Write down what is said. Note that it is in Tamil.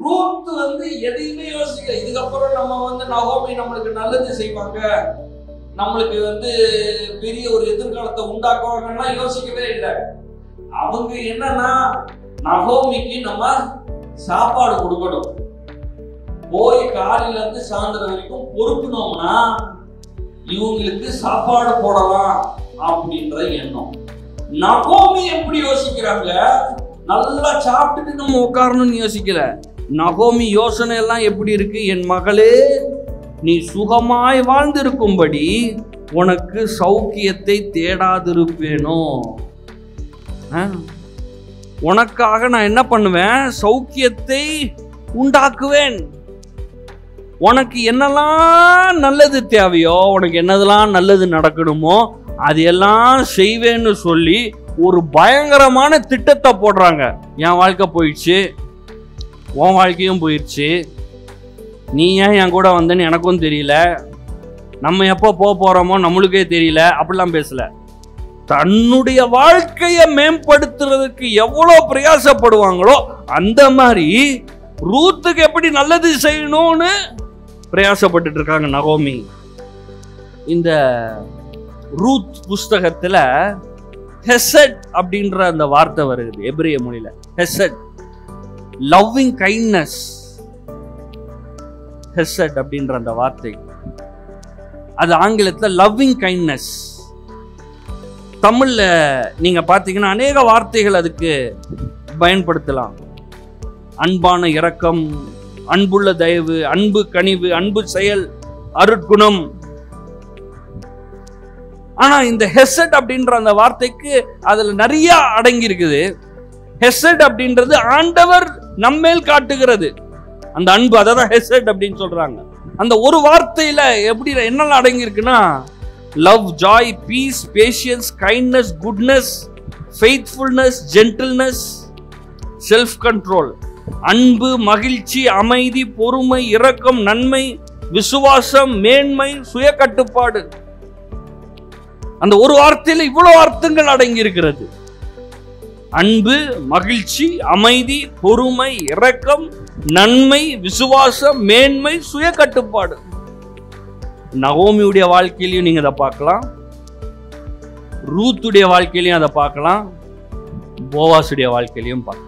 ரூத் எதையுமே யோசிக்கல. இதுக்கப்புறம் நம்ம நகோமி நம்மளுக்கு நல்லது செய்வாங்க, நம்மளுக்கு பெரிய ஒரு எதிர்காலத்தை உண்டாக்குவாங்கன்னா யோசிக்கவே இல்லை. அவங்க என்னன்னா, நகோமிக்கு நம்ம சாப்பாடு கொடுக்கணும், போய் காலையில இருந்து சாயந்தரம் வரைக்கும் பொறுக்கணும்னா இவங்களுக்கு சாப்பாடு போடலாம் அப்படின்ற எண்ணம். நகோமி எப்படி யோசிக்கிறாங்க, நல்லா சாப்பிட்டுட்டு நம்ம உட்காரணும்னு யோசிக்கல. நகோமி யோசனை எல்லாம் எப்படி இருக்கு, என் மகளே நீ சுகமாய் வாழ்ந்திருக்கும்படி உனக்கு சௌக்கியத்தை தேடாதிருப்பேனோ, உனக்காக நான் என்ன பண்ணுவேன், சௌக்கியத்தை உண்டாக்குவேன், உனக்கு என்னெல்லாம் நல்லது தேவையோ, உனக்கு என்னதெல்லாம் நல்லது நடக்கணுமோ அதையெல்லாம் செய்வேன்னு சொல்லி ஒரு பயங்கரமான திட்டத்தை போடுறாங்க. என் வாழ்க்கை போயிடுச்சு, உன் வாழ்க்கையும் போயிடுச்சு, நீ ஏன் என் கூட வந்தேன்னு எனக்கும் தெரியல, நம்ம எப்போ போறோமோ நம்மளுக்கே தெரியல, அப்படிலாம் பேசல. தன்னுடைய வாழ்க்கையை மேம்படுத்துறதுக்கு எவ்வளவு பிரயாசப்படுவாங்களோ அந்த மாதிரி ரூத்துக்கு எப்படி நல்லது செய்யணும்னு பிரயாசப்பட்டு இருக்காங்க நகோமி. இந்த ரூத் புஸ்தகத்துல ஹெசட் அப்படின்ற அந்த வார்த்தை வருது எபிரேய மொழியில. ஹெசட் லவ்விங் கைண்ட்னஸ், ஹெசட் அப்படின்ற அந்த வார்த்தை, அது ஆங்கிலத்துல லவ்விங் கைண்ட்னஸ். தமிழ்ல நீங்க பாத்தீங்கன்னா அநேக வார்த்தைகள் அதுக்கு பயன்படுத்தலாம். அன்பான இரக்கம், அன்புள்ள தயவு, அன்பு கனிவு, அன்பு செயல், அருட்குணம். ஆனா இந்த ஹெசட் அப்படின்ற அந்த வார்த்தைக்கு அதுல நிறைய அடங்கி இருக்குது. ஹெசட் அப்படின்றது ஆண்டவர் நம்மேல் காட்டுகிறது அந்த அன்பு, அதான் ஹெசட் அப்படின்னு சொல்றாங்க. அந்த ஒரு வார்த்தையில எப்படி என்னெல்லாம் அடங்கி இருக்குன்னா, love, joy, peace, patience, kindness, goodness, faithfulness, gentleness, self control. அன்பு, மகிழ்ச்சி, அமைதி, பொறுமை, இரக்கம், நன்மை, விசுவாசம், மேன்மை, சுய கட்டுப்பாடு. அந்த ஒரு வார்த்தையில இவ்வளவு அர்த்தங்கள் அடங்கி இருக்கிறது. அன்பு, மகிழ்ச்சி, அமைதி, பொறுமை, இரக்கம், நன்மை, விசுவாசம், மேன்மை, சுய கட்டுப்பாடு. நகோமியுடைய வாழ்க்கையிலையும் நீங்க அதை பார்க்கலாம், ரூத்துடைய வாழ்க்கையிலையும் அதை பார்க்கலாம், போவாசுடைய வாழ்க்கையிலையும் பார்க்கலாம்.